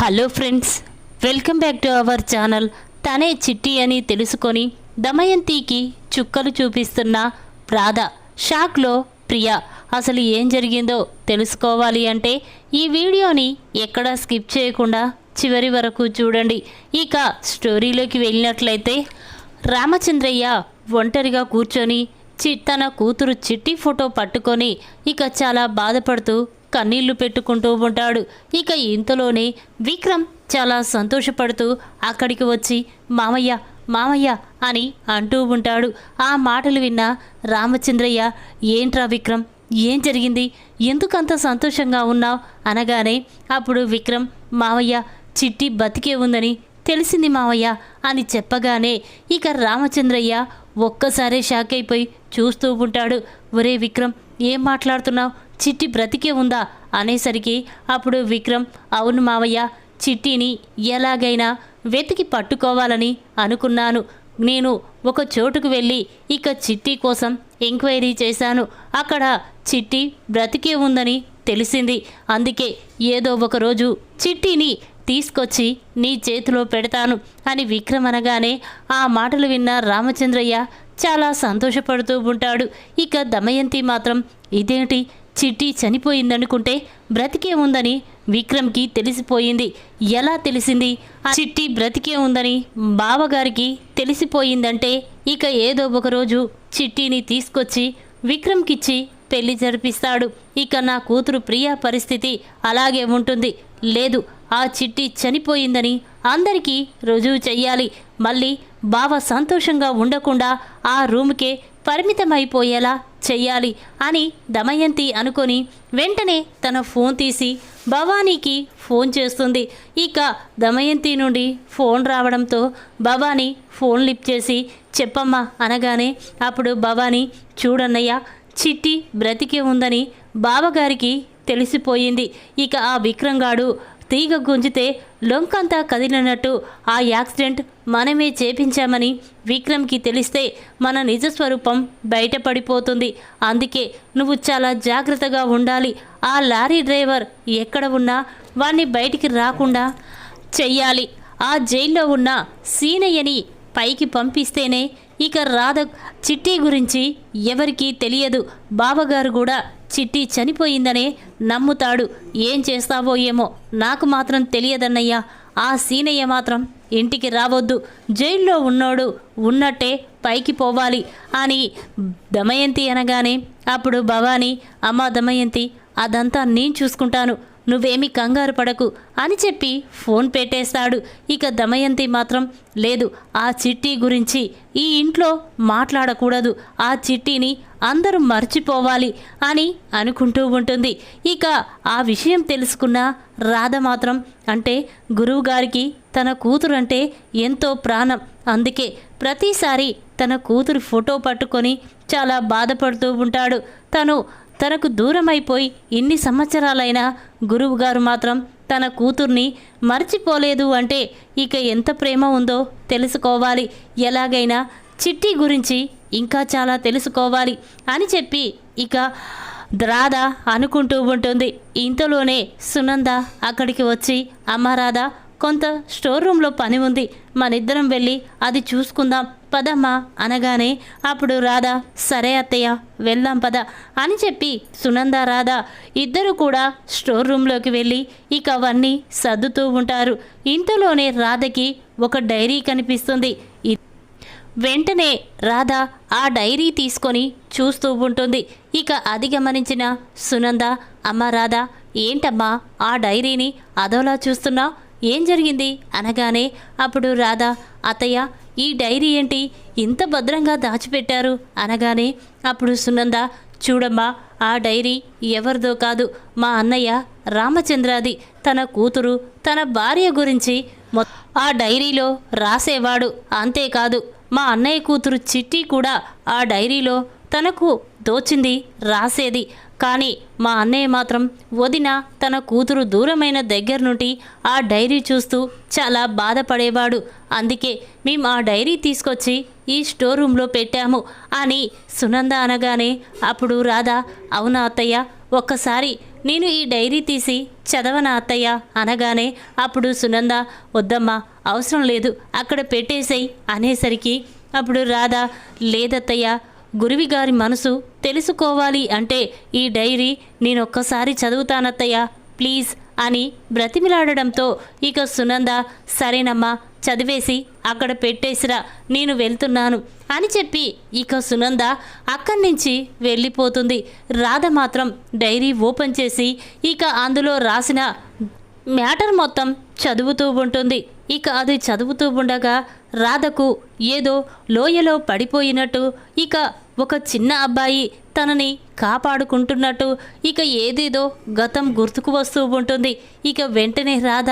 Hello friends, welcome back to our channel. తనే చిట్టి అని తెలుసుకొని దమయంతికి చుక్కలు చూపిస్తున్న రాధ. షాక్లో ప్రియా. అసలు ఏం జరిగిందో తెలుసుకోవాలి అంటే ఈ వీడియోని ఎక్కడా స్కిప్ చేయకుండా చివరి వరకు చూడండి. ఇక స్టోరీలోకి వెళ్ళినట్లయితే రామచంద్రయ్య ఒంటరిగా కూర్చొని తన కూతురు చిట్టి ఫోటో పట్టుకొని ఇక చాలా బాధపడుతూ కన్నీళ్లు పెట్టుకుంటూ ఉంటాడు. ఇక ఇంతలోనే విక్రమ్ చాలా సంతోషపడుతూ అక్కడికి వచ్చి మామయ్య మామయ్య అని అంటూ ఉంటాడు. ఆ మాటలు విన్న రామచంద్రయ్య, ఏంట్రా విక్రమ్, ఏం జరిగింది, ఎందుకంత సంతోషంగా ఉన్నావు అనగానే అప్పుడు విక్రమ్, మామయ్య చిట్టి బతికే ఉందని తెలిసింది మామయ్య అని చెప్పగానే ఇక రామచంద్రయ్య ఒక్కసారే షాక్ అయిపోయి చూస్తూ ఉంటాడు. ఒరే విక్రమ్, ఏం మాట్లాడుతున్నావు, చిట్టి బ్రతికే ఉందా అనేసరికి అప్పుడు విక్రమ్, అవును మావయ్య, చిట్టిని ఎలాగైనా వెతికి పట్టుకోవాలని అనుకున్నాను. నేను ఒక చోటుకు వెళ్ళి ఇక చిట్టి కోసం ఎంక్వైరీ చేశాను. అక్కడ చిట్టి బ్రతికే ఉందని తెలిసింది. అందుకే ఏదో ఒకరోజు చిట్టిని తీసుకొచ్చి నీ చేతిలో పెడతాను అని విక్రమ్ అనగానే ఆ మాటలు విన్న రామచంద్రయ్య చాలా సంతోషపడుతూ ఉంటాడు. ఇక దమయంతి మాత్రం ఇదేంటి, చిట్టి చనిపోయిందనుకుంటే బ్రతికే ఉందని విక్రమ్కి తెలిసిపోయింది. ఎలా తెలిసింది? చిట్టి బ్రతికే ఉందని బావగారికి తెలిసిపోయిందంటే ఇక ఏదో ఒకరోజు చిట్టిని తీసుకొచ్చి విక్రమ్కిచ్చి పెళ్లి జరిపిస్తాడు. ఇక నా కూతురు ప్రియా పరిస్థితి అలాగే ఉంటుంది. లేదు, ఆ చిట్టి చనిపోయిందని అందరికీ రుజువు చెయ్యాలి. మళ్ళీ బావ సంతోషంగా ఉండకుండా ఆ రూమ్కే పరిమితమైపోయేలా చెయ్యాలి అని దమయంతి అనుకొని వెంటనే తన ఫోన్ తీసి భవానీకి ఫోన్ చేస్తుంది. ఇక దమయంతి నుండి ఫోన్ రావడంతో భవానీ ఫోన్ లిఫ్ట్ చేసి చెప్పమ్మా అనగానే అప్పుడు భవానీ, చూడన్నయ్య, చిట్టి బ్రతికే ఉందని బావగారికి తెలిసిపోయింది. ఇక ఆ విక్రంగాడు తీగ గుంజితే లొంకంతా కదిలినట్టు ఆ యాక్సిడెంట్ మనమే చేపించామని విక్రమ్కి తెలిస్తే మన నిజస్వరూపం బయటపడిపోతుంది. అందుకే నువ్వు చాలా జాగ్రత్తగా ఉండాలి. ఆ లారీ డ్రైవర్ ఎక్కడ ఉన్నా వాణ్ణి బయటికి రాకుండా చెయ్యాలి. ఆ జైల్లో ఉన్న సీనయ్యని పైకి పంపిస్తేనే ఇక రాధ చిట్టి గురించి ఎవరికీ తెలియదు. బావగారు కూడా చిట్టి చనిపోయిందనే నమ్ముతాడు. ఏం చేస్తావో ఏమో, నాకు మాత్రం తెలియదన్నయ్యా. ఆ సీనయ్య మాత్రం ఇంటికి రావద్దు, జైల్లో ఉన్నోడు ఉన్నట్టే పైకి పోవాలి అని దమయంతి అనగానే అప్పుడు భవానీ, అమ్మా దమయంతి, అదంతా నేను చూసుకుంటాను, నువ్వేమీ కంగారు పడకు అని చెప్పి ఫోన్ పెట్టేస్తాడు. ఇక దమయంతి మాత్రం లేదు, ఆ చిట్టి గురించి ఈ ఇంట్లో మాట్లాడకూడదు, ఆ చిట్టిని అందరూ మర్చిపోవాలి అని అనుకుంటూ ఉంటుంది. ఇక ఆ విషయం తెలుసుకున్న రాధ మాత్రం, అంటే గురువుగారికి తన కూతురు అంటే ఎంతో ప్రాణం. అందుకే ప్రతిసారి తన కూతురు ఫోటో పట్టుకొని చాలా బాధపడుతూ ఉంటాడు. తనకు దూరమైపోయి ఇన్ని సంవత్సరాలైనా గురువుగారు మాత్రం తన కూతుర్ని మర్చిపోలేదు అంటే ఇక ఎంత ప్రేమ ఉందో తెలుసుకోవాలి. ఎలాగైనా చిట్టి గురించి ఇంకా చాలా తెలుసుకోవాలి అని చెప్పి ఇక రాధ అనుకుంటూ ఉంటుంది. ఇంతలోనే సునంద అక్కడికి వచ్చి, అమ్మ రాధ, కొంత స్టోర్ రూమ్లో పని ఉంది, మనిద్దరం వెళ్ళి అది చూసుకుందాం పదమ్మా అనగానే అప్పుడు రాధ, సరే అత్తయ్య వెళ్దాం పద అని చెప్పి సునంద రాధ ఇద్దరు కూడా స్టోర్ రూమ్లోకి వెళ్ళి ఇక అవన్నీ సర్దుతూ ఉంటారు. ఇంతలోనే రాధకి ఒక డైరీ కనిపిస్తుంది. వెంటనే రాధ ఆ డైరీ తీసుకొని చూస్తూ ఉంటుంది. ఇక అది గమనించిన సునంద, అమ్మ రాధ, ఏంటమ్మా ఆ డైరీని అదోలా చూస్తున్నావు, ఏం జరిగింది అనగానే అప్పుడు రాధ, అత్తయ్య ఈ డైరీ ఏంటి ఇంత భద్రంగా దాచిపెట్టారు అనగానే అప్పుడు సునంద, చూడమ్మా, ఆ డైరీ ఎవరిదో కాదు, మా అన్నయ్య రామచంద్రాది. తన కూతురు తన భార్య గురించి ఆ డైరీలో రాసేవాడు. అంతేకాదు మా అన్నయ్య కూతురు చిట్టి కూడా ఆ డైరీలో తనకు దోచింది రాసేది. కానీ మా అన్నయ్య మాత్రం వదిన తన కూతురు దూరమైన దగ్గర నుండి ఆ డైరీ చూస్తూ చాలా బాధపడేవాడు. అందుకే మేము ఆ డైరీ తీసుకొచ్చి ఈ స్టోర్ రూమ్లో పెట్టాము అని సునంద అనగానే అప్పుడు రాధ, అవునా అత్తయ్య, ఒక్కసారి నేను ఈ డైరీ తీసి చదవనా అత్తయ్య అనగానే అప్పుడు సునంద వద్దమ్మా అవసరం లేదు అక్కడ పెట్టేసేయ్ అనేసరికి అప్పుడు రాధ లేదత్తయ్య గురువి గారి మనసు తెలుసుకోవాలి అంటే ఈ డైరీ నేనొక్కసారి చదువుతానత్తయ్య ప్లీజ్ అని బ్రతిమిలాడడంతో ఇక సునంద సరేనమ్మా చదివేసి అక్కడ పెట్టేసిరా నేను వెళ్తున్నాను అని చెప్పి ఇక సునంద అక్కడి నుంచి వెళ్ళిపోతుంది. రాధ మాత్రం డైరీ ఓపెన్ చేసి ఇక అందులో రాసిన మ్యాటర్ మొత్తం చదువుతూ ఉంటుంది. ఇక అది చదువుతూ ఉండగా రాధకు ఏదో లోయలో పడిపోయినట్టు ఇక ఒక చిన్న అబ్బాయి తనని కాపాడుకుంటున్నట్టు ఇక ఏదేదో గతం గుర్తుకు వస్తూ ఉంటుంది. ఇక వెంటనే రాధ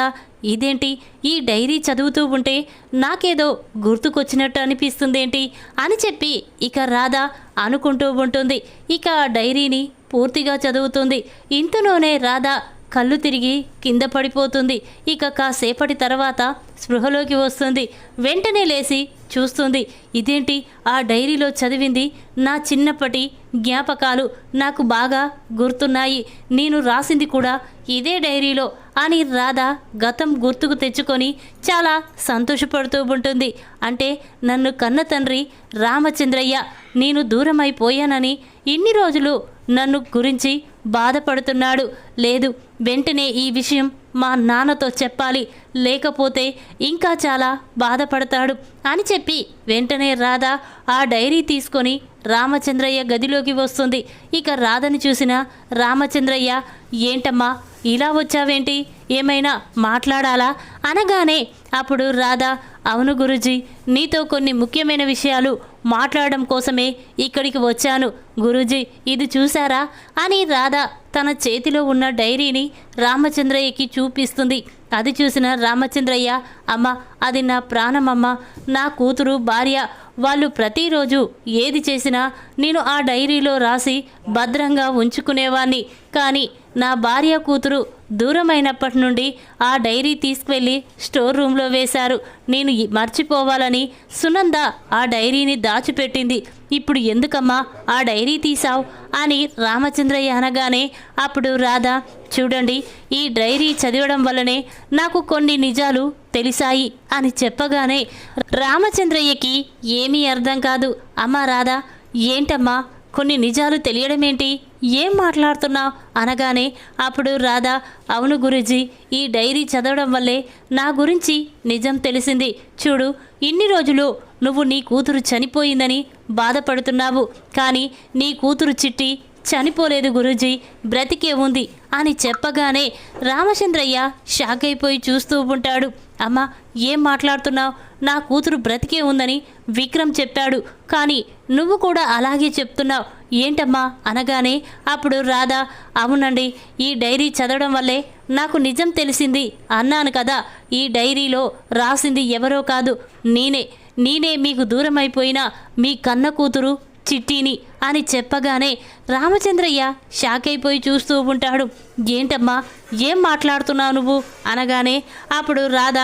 ఇదేంటి ఈ డైరీ చదువుతూ ఉంటే నాకేదో గుర్తుకొచ్చినట్టు అనిపిస్తుందేంటి అని చెప్పి ఇక రాధ అనుకుంటూ ఉంటుంది. ఇక ఆ డైరీని పూర్తిగా చదువుతుంది. ఇంతలోనే రాధ కళ్ళు తిరిగి కింద పడిపోతుంది. ఇక కాసేపటి తర్వాత స్పృహలోకి వస్తుంది. వెంటనే లేచి చూస్తుంది. ఇదేంటి ఆ డైరీలో చదివింది నా చిన్నప్పటి జ్ఞాపకాలు నాకు బాగా గుర్తున్నాయి, నేను రాసింది కూడా ఇదే డైరీలో అని రాధ గతం గుర్తుకు తెచ్చుకొని చాలా సంతోషపడుతూ ఉంటుంది. అంటే నన్ను కన్న తండ్రి రామచంద్రయ్య నేను దూరమైపోయానని ఇన్ని రోజులు నన్ను గురించి బాధపడుతున్నాడు. లేదు వెంటనే ఈ విషయం మా నాన్నతో చెప్పాలి, లేకపోతే ఇంకా చాలా బాధపడతాడు అని చెప్పి వెంటనే రాధ ఆ డైరీ తీసుకొని రామచంద్రయ్య గదిలోకి వస్తుంది. ఇక రాధని చూసిన రామచంద్రయ్య ఏంటమ్మా ఇలా వచ్చావేంటి, ఏమైనా మాట్లాడాలా అనగానే అప్పుడు రాధ అవును గురూజీ నీతో కొన్ని ముఖ్యమైన విషయాలు మాట్లాడడం కోసమే ఇక్కడికి వచ్చాను గురూజీ ఇది చూసారా అని రాధ తన చేతిలో ఉన్న డైరీని రామచంద్రయ్యకి చూపిస్తుంది. అది చూసిన రామచంద్రయ్య అమ్మ అది నా ప్రాణమమ్మ, నా కూతురు భార్య, వాళ్ళు ప్రతిరోజు ఏది చేసినా నేను ఆ డైరీలో రాసి భద్రంగా ఉంచుకునేవాణ్ణి. కానీ నా భార్య కూతురు దూరమైనప్పటి నుండి ఆ డైరీ తీసుకువెళ్ళి స్టోర్ రూమ్లో వేశారు. నేను మర్చిపోవాలని సునంద ఆ డైరీని దాచిపెట్టింది. ఇప్పుడు ఎందుకమ్మా ఆ డైరీ తీసావు అని రామచంద్రయ్య అనగానే అప్పుడు రాధ చూడండి ఈ డైరీ చదవడం వల్లనే నాకు కొన్ని నిజాలు తెలిసాయి అని చెప్పగానే రామచంద్రయ్యకి ఏమీ అర్థం కాదు. అమ్మా రాధ ఏంటమ్మా కొన్ని నిజాలు తెలియడమేంటి, ఏం మాట్లాడుతున్నావు అనగానే అప్పుడు రాధ అవును గురూజీ ఈ డైరీ చదవడం వల్లే నా గురించి నిజం తెలిసింది. చూడు ఇన్ని రోజులు నువ్వు నీ కూతురు చనిపోయిందని బాధపడుతున్నావు, కానీ నీ కూతురు చిట్టి చనిపోలేదు గురూజీ, బ్రతికే ఉంది అని చెప్పగానే రామచంద్రయ్య షాక్ అయిపోయి చూస్తూ ఉంటాడు. అమ్మ ఏం మాట్లాడుతున్నావు, నా కూతురు బ్రతికే ఉందని విక్రమ్ చెప్పాడు, కానీ నువ్వు కూడా అలాగే చెప్తున్నావు ఏంటమ్మా అనగానే అప్పుడు రాధ అవునండి ఈ డైరీ చదవడం వల్లే నాకు నిజం తెలిసింది అన్నాను కదా, ఈ డైరీలో రాసింది ఎవరో కాదు నేనే మీకు దూరమైపోయిన మీ కన్న కూతురు చిట్టిని అని చెప్పగానే రామచంద్రయ్య షాక్ అయిపోయి చూస్తూ ఉంటాడు. ఏంటమ్మా ఏం మాట్లాడుతున్నావు నువ్వు అనగానే అప్పుడు రాధ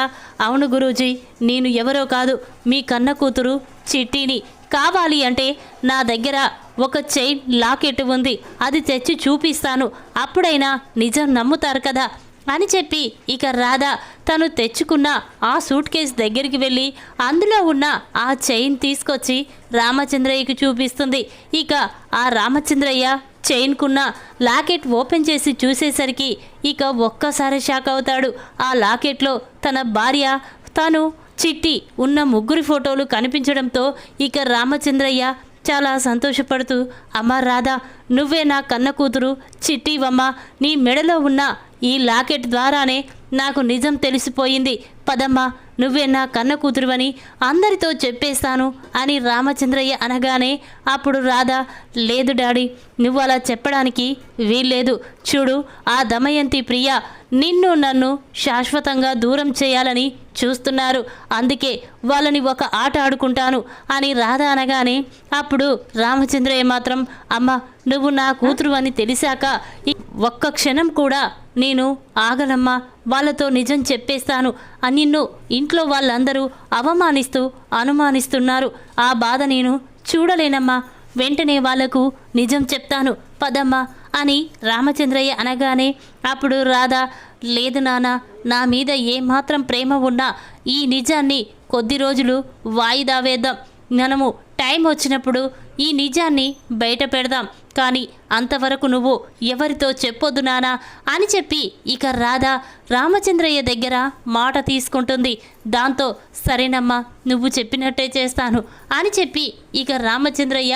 అవును గురూజీ నేను ఎవరో కాదు మీ కన్న కూతురు చిట్టిని, కావాలి అంటే నా దగ్గర ఒక చైన్ లాకెట్ ఉంది, అది తెచ్చి చూపిస్తాను, అప్పుడైనా నిజం నమ్ముతారు కదా అని చెప్పి ఇక రాధ తను తెచ్చుకున్న ఆ సూట్ కేస్ దగ్గరికి వెళ్ళి అందులో ఉన్న ఆ చైన్ తీసుకొచ్చి రామచంద్రయ్యకి చూపిస్తుంది. ఇక ఆ రామచంద్రయ్య చైన్కున్న లాకెట్ ఓపెన్ చేసి చూసేసరికి ఇక ఒక్కసారి షాక్ అవుతాడు. ఆ లాకెట్లో తన భార్య తను చిట్టి ఉన్న ముగ్గురి ఫోటోలు కనిపించడంతో ఇక రామచంద్రయ్య చాలా సంతోషపడుతూ అమ్మ రాధ నువ్వే నా కన్న కూతురు చిట్టివమ్మ, నీ మెడలో ఉన్న ఈ లాకెట్ ద్వారానే నాకు నిజం తెలిసిపోయింది, పదమ్మా నువ్వే నా కన్న కూతురువని అందరితో చెప్పేస్తాను అని రామచంద్రయ్య అనగానే అప్పుడు రాధ లేదు డాడీ నువ్వు అలా చెప్పడానికి వీల్లేదు, చూడు ఆ దమయంతి ప్రియ నిన్ను నన్ను శాశ్వతంగా దూరం చేయాలని చూస్తున్నారు, అందుకే వాళ్ళని ఒక ఆట ఆడుకుంటాను అని రాధ అనగానే అప్పుడు రామచంద్రయ్య మాత్రం అమ్మ నువ్వు నా కూతురు అని తెలిసాక ఒక్క క్షణం కూడా నేను ఆగనమ్మా, వాళ్ళతో నిజం చెప్పేస్తాను, నిన్ను ఇంట్లో వాళ్ళందరూ అవమానిస్తూ అనుమానిస్తున్నారు, ఆ బాధ నేను చూడలేనమ్మా, వెంటనే వాళ్లకు నిజం చెప్తాను పదమ్మా అని రామచంద్రయ్య అనగానే అప్పుడు రాధ, లేదు నాన్న, నా మీద ఏమాత్రం ప్రేమ ఉన్నా ఈ నిజాన్ని కొద్ది రోజులు వాయిదా వేద్దాం. మనము టైం వచ్చినప్పుడు ఈ నిజాన్ని బయట పెడదాం. కానీ అంతవరకు నువ్వు ఎవరితో చెప్పొద్దు నానా అని చెప్పి ఇక రాధ రామచంద్రయ్య దగ్గర మాట తీసుకుంటుంది. దాంతో సరేనమ్మా, నువ్వు చెప్పినట్టే చేస్తాను అని చెప్పి ఇక రామచంద్రయ్య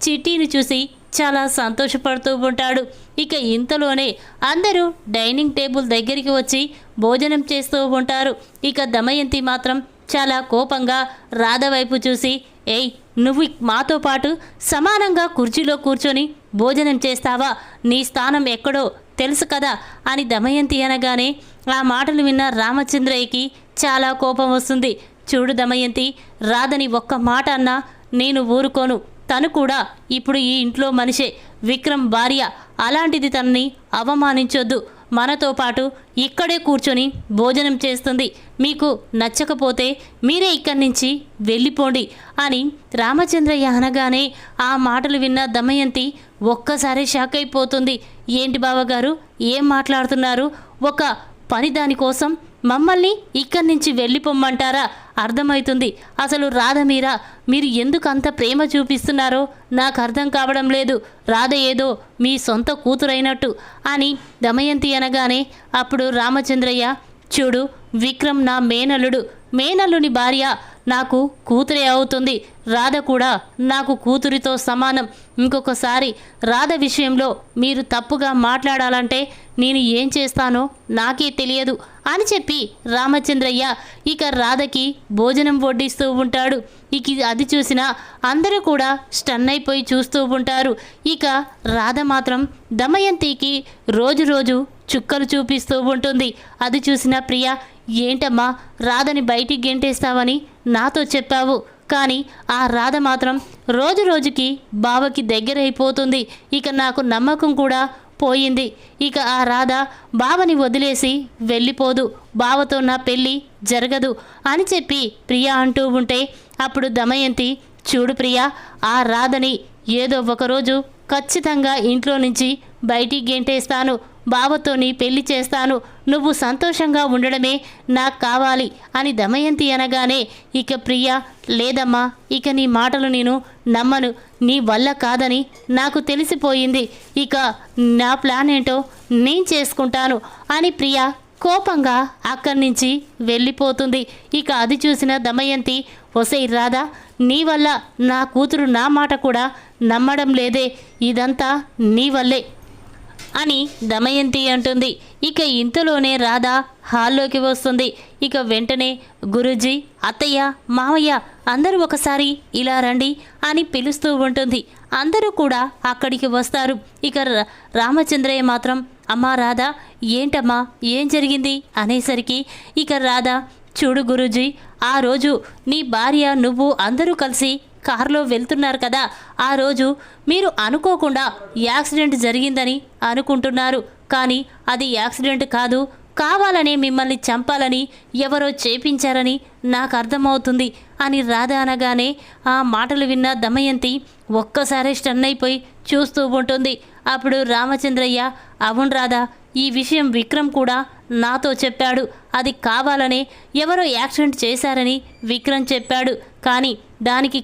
చిట్టిని చూసి చాలా సంతోషపడుతూ ఉంటాడు. ఇక ఇంతలోనే అందరూ డైనింగ్ టేబుల్ దగ్గరికి వచ్చి భోజనం చేస్తూ ఉంటారు. ఇక దమయంతి మాత్రం చాలా కోపంగా రాధ వైపు చూసి, ఏయ్, నువ్వు మాతో పాటు సమానంగా కుర్చీలో కూర్చొని భోజనం చేస్తావా? నీ స్థానం ఎక్కడో తెలుసు కదా అని దమయంతి అనగానే ఆ మాటలు విన్న రామచంద్రయ్యకి చాలా కోపం వస్తుంది. చూడు దమయంతి, రాధని ఒక్క మాట అన్నా నేను ఊరుకోను. తను కూడా ఇప్పుడు ఈ ఇంట్లో మనిషే, విక్రమ్ భార్య. అలాంటిది తనని అవమానించొద్దు. మనతో పాటు ఇక్కడే కూర్చొని భోజనం చేస్తుంది. మీకు నచ్చకపోతే మీరే ఇక్కడి నుంచి వెళ్ళిపోండి అని రామచంద్రయ్య అనగానే ఆ మాటలు విన్న దమయంతి ఒక్కసారి షాక్ అయిపోతుంది. ఏంటి బావగారు, ఏం మాట్లాడుతున్నారు? ఒక పని దానికోసం మమ్మల్ని ఇక్కడి నుంచి వెళ్ళిపోమ్మంటారా? అర్థమవుతుంది. అసలు రాధ మీరా, మీరు ఎందుకు అంత ప్రేమ చూపిస్తున్నారో నాకు అర్థం కావడం లేదు. రాధ ఏదో మీ సొంత కూతురైనట్టు అని దమయంతి అనగానే అప్పుడు రామచంద్రయ్య, చూడు, విక్రమ్ నా మేనల్లుడు. మేనల్లుని భార్య నాకు కూతురే అవుతుంది. రాధ కూడా నాకు కూతురితో సమానం. ఇంకొకసారి రాధ విషయంలో మీరు తప్పుగా మాట్లాడాలంటే నేను ఏం చేస్తానో నాకే తెలియదు అని చెప్పి రామచంద్రయ్య ఇక రాధకి భోజనం వడ్డిస్తూ ఉంటాడు. ఇక అది చూసిన అందరూ కూడా స్టన్ అయిపోయి చూస్తూ ఉంటారు. ఇక రాధ మాత్రం దమయంతికి రోజు రోజు చుక్కలు చూపిస్తూ ఉంటుంది. అది చూసిన ప్రియ, ఏంటమ్మా, రాధని బయటికి గెంటేస్తావని నాతో చెప్పావు, కానీ ఆ రాధ మాత్రం రోజు రోజుకి బావకి దగ్గరైపోతుంది. ఇక నాకు నమ్మకం కూడా పోయింది. ఇక ఆ రాధ బావని వదిలేసి వెళ్ళిపోదు, బావతో నా పెళ్ళి జరగదు అని చెప్పి ప్రియ అంటూ ఉంటే అప్పుడు దమయంతి, చూడు ప్రియ, ఆ రాధని ఏదో ఒకరోజు ఖచ్చితంగా ఇంట్లో నుంచి బయటికి గెంటేస్తాను. బావతో నీ పెళ్లి చేస్తాను. నువ్వు సంతోషంగా ఉండడమే నాకు కావాలి అని దమయంతి అనగానే ఇక ప్రియ, లేదమ్మా, ఇక నీ మాటలు నేను నమ్మను. నీ వల్ల కాదని నాకు తెలిసిపోయింది. ఇక నా ప్లాన్ ఏంటో నేను చేసుకుంటాను అని ప్రియ కోపంగా అక్కడి నుంచి వెళ్ళిపోతుంది. ఇక అది చూసిన దమయంతి, ఒసై రాధా, నీ వల్ల నా కూతురు నా మాట కూడా నమ్మడం లేదే, ఇదంతా నీ వల్లే అని దమయంతి అంటుంది. ఇక ఇంతలోనే రాధ హాల్లోకి వస్తుంది. ఇక వెంటనే గురూజీ, అత్తయ్య, మామయ్య అందరూ ఒకసారి ఇలా రండి అని పిలుస్తూ ఉంటుంది. అందరూ కూడా అక్కడికి వస్తారు. ఇక రామచంద్రయ్య మాత్రం, అమ్మా రాధ, ఏంటమ్మా, ఏం జరిగింది అనేసరికి ఇక రాధ, చూడు గురూజీ, ఆ రోజు నీ భార్య నువ్వు అందరూ కలిసి కారులో వెళ్తున్నారు కదా, ఆ రోజు మీరు అనుకోకుండా యాక్సిడెంట్ జరిగిందని అనుకుంటున్నారు. కానీ అది యాక్సిడెంట్ కాదు, కావాలని మిమ్మల్ని చంపాలని ఎవరో చేపించారని నాకు అర్థమవుతుంది అని రాధ అనగానే ఆ మాటలు విన్న దమయంతి ఒక్కసారి స్టన్ అయిపోయి చూస్తూ ఉంటుంది. అప్పుడు రామచంద్రయ్య, అవును రాధా, ఈ విషయం విక్రమ్ కూడా నాతో చెప్పాడు. అది కావాలనే ఎవరో యాక్సిడెంట్ చేశారని విక్రమ్ చెప్పాడు. కానీ దానికి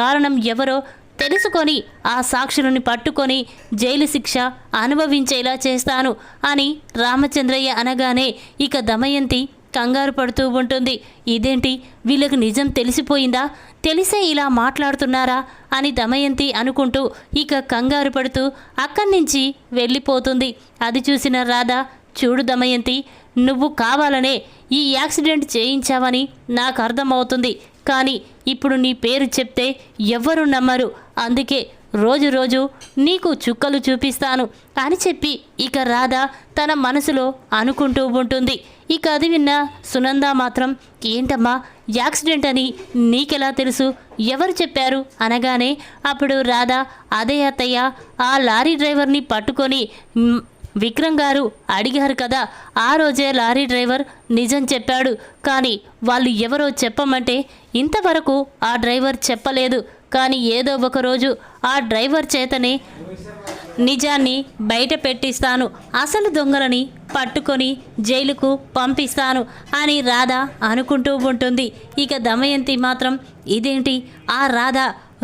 కారణం ఎవరో తెలుసుకొని ఆ సాక్షులని పట్టుకొని జైలు శిక్ష అనుభవించేలా చేస్తాను అని రామచంద్రయ్య అనగానే ఇక దమయంతి కంగారు పడుతూ ఉంటుంది. ఇదేంటి, వీళ్ళకి నిజం తెలిసిపోయిందా? తెలిసే ఇలా మాట్లాడుతున్నారా అని దమయంతి అనుకుంటూ ఇక కంగారు పడుతూ అక్కడి నుంచి వెళ్ళిపోతుంది. అది చూసిన రాధ, చూడు దమయంతి, నువ్వు కావాలనే ఈ యాక్సిడెంట్ చేయించావని నాకు అర్థమవుతుంది. కానీ ఇప్పుడు నీ పేరు చెప్తే ఎవ్వరూ నమ్మరు. అందుకే రోజు రోజు నీకు చుక్కలు చూపిస్తాను అని చెప్పి ఇక రాధ తన మనసులో అనుకుంటూ ఉంటుంది. ఇక అది విన్న సునంద మాత్రం, ఏంటమ్మా, యాక్సిడెంట్ అని నీకెలా తెలుసు, ఎవరు చెప్పారు అనగానే అప్పుడు రాధ, అదే అత్తయ్య, ఆ లారీ డ్రైవర్ని పట్టుకొని విక్రమ్ గారు అడిగారు కదా, ఆ రోజే లారీ డ్రైవర్ నిజం చెప్పాడు. కానీ వాళ్ళు ఎవరో చెప్పమంటే ఇంతవరకు ఆ డ్రైవర్ చెప్పలేదు. కానీ ఏదో ఒక రోజు ఆ డ్రైవర్ చేతనే నిజాన్ని బయట పెట్టిస్తాను, అసలు దొంగలని పట్టుకొని జైలుకు పంపిస్తాను అని రాధ అనుకుంటూ ఉంటుంది. ఇక దమయంతి మాత్రం ఇదేంటి, ఆ రాధ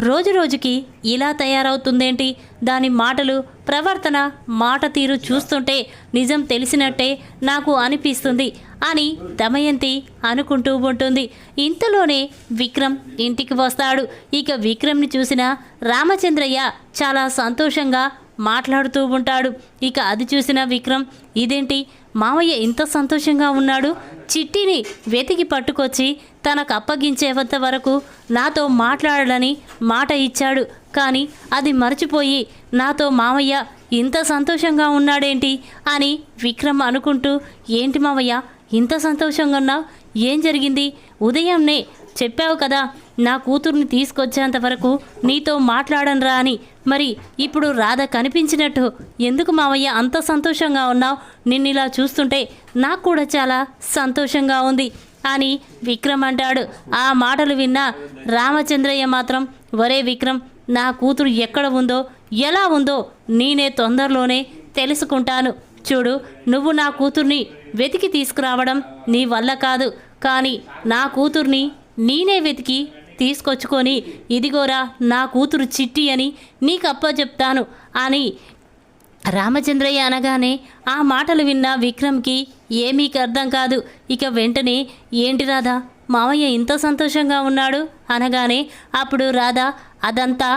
రోజు రోజుకి ఇలా తయారవుతుందేంటి, దాని మాటలు ప్రవర్తన మాట తీరు చూస్తుంటే నిజం తెలిసినట్టే నాకు అనిపిస్తుంది అని దమయంతి అనుకుంటూ ఉంటుంది. ఇంతలోనే విక్రమ్ ఇంటికి వస్తాడు. ఇక విక్రమ్ని చూసిన రామచంద్రయ్య చాలా సంతోషంగా మాట్లాడుతూ ఉంటాడు. ఇక అది చూసిన విక్రమ్ ఇదేంటి, మామయ్య ఇంత సంతోషంగా ఉన్నాడు, చిట్టిని వెతికి పట్టుకొచ్చి తనకు అప్పగించేంత వరకు నాతో మాట్లాడాలని మాట ఇచ్చాడు, కానీ అది మర్చిపోయి నాతో మామయ్య ఇంత సంతోషంగా ఉన్నాడేంటి అని విక్రమ్ అనుకుంటూ, ఏంటి మామయ్య ఇంత సంతోషంగా ఉన్నావు, ఏం జరిగింది, ఉదయంనే చెప్పావు కదా నా కూతుర్ని తీసుకొచ్చేంత వరకు నీతో మాట్లాడనురా అని, మరి ఇప్పుడు రాధ కనిపించినట్టు ఎందుకు మావయ్య అంత సంతోషంగా ఉన్నావు, నిన్నిలా చూస్తుంటే నాకు కూడా చాలా సంతోషంగా ఉంది అని విక్రమ్ అంటాడు. ఆ మాటలు విన్న రామచంద్రయ్య మాత్రం, ఒరే విక్రమ్, నా కూతురు ఎక్కడ ఉందో ఎలా ఉందో నేనే తొందరలోనే తెలుసుకుంటాను. చూడు, నువ్వు నా కూతుర్ని వెతికి తీసుకురావడం నీ వల్ల కాదు, కానీ నా కూతుర్ని నేనే వెతికి తీసుకొచ్చుకొని ఇదిగోరా నా కూతురు చిట్టి అని నీకు అప్పచెప్తాను అని రామచంద్రయ్య అనగానే ఆ మాటలు విన్న విక్రమ్కి ఏమీ అర్థం కాదు. ఇక వెంటనే ఏంటి రాధా, మామయ్య ఇంత సంతోషంగా ఉన్నాడు అనగానే అప్పుడు రాధా, అదంతా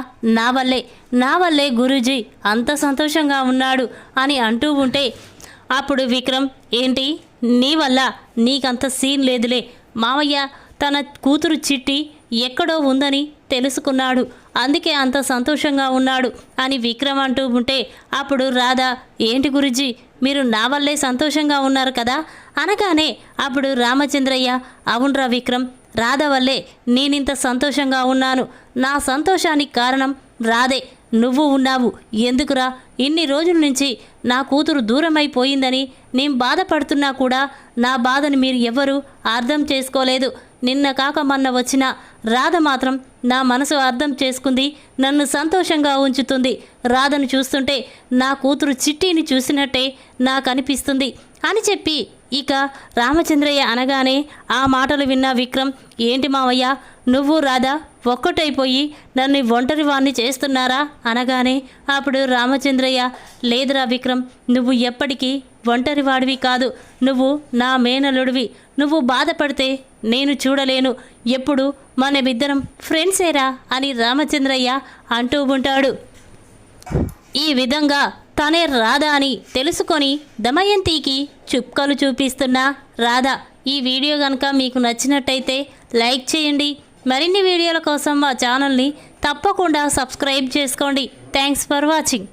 నా వల్లే గురూజీ అంత సంతోషంగా ఉన్నాడు అని అంటూ ఉంటే అప్పుడు విక్రమ్, ఏంటి నీ వల్ల, నీకంత సీన్ లేదులే, మామయ్య తన కూతురు చిట్టి ఎక్కడో ఉందని తెలుసుకున్నాడు, అందుకే అంత సంతోషంగా ఉన్నాడు అని విక్రమ్ అంటూ ఉంటే అప్పుడు రాధా, ఏంటి గురుజీ మీరు నా వల్లే సంతోషంగా ఉన్నారు కదా అనగానే అప్పుడు రామచంద్రయ్య, అవునరా విక్రమ్, రాధ వల్లే నేనింత సంతోషంగా ఉన్నాను, నా సంతోషానికి కారణం రాధే, నువ్వు ఉన్నావు, ఎందుకురా ఇన్ని రోజుల నుంచి నా కూతురు దూరమైపోయిందని నేను బాధపడుతున్నా కూడా నా బాధను మీరు ఎవ్వరూ అర్థం చేసుకోలేదు, నిన్న కాక మొన్న వచ్చిన రాధ మాత్రం నా మనసు అర్థం చేసుకుంది, నన్ను సంతోషంగా ఉంచుతుంది, రాధను చూస్తుంటే నా కూతురు చిట్టిని చూసినట్టే నాకు అనిపిస్తుంది అని చెప్పి ఇక రామచంద్రయ్య అనగానే ఆ మాటలు విన్న విక్రమ్, ఏంటి మావయ్య నువ్వు రాధ ఒక్కటైపోయి నన్ను ఒంటరి వాణ్ణి చేస్తున్నారా అనగానే అప్పుడు రామచంద్రయ్య, లేదురా విక్రమ్, నువ్వు ఎప్పటికీ ఒంటరివాడివి కాదు, నువ్వు నా మేనలుడివి, నువ్వు బాధపడితే నేను చూడలేను, ఎప్పుడు మనమిద్దరం ఫ్రెండ్సేరా అని రామచంద్రయ్య అంటూ ఉంటాడు. ఈ విధంగా తనే రాధ అని తెలుసుకొని దమయంతికి చుక్కలు చూపిస్తున్న రాధ. ఈ వీడియో కనుక మీకు నచ్చినట్టయితే లైక్ చేయండి. మరిన్ని వీడియోల కోసం మా ఛానల్ని తప్పకుండా సబ్స్క్రైబ్ చేసుకోండి. Thanks for watching.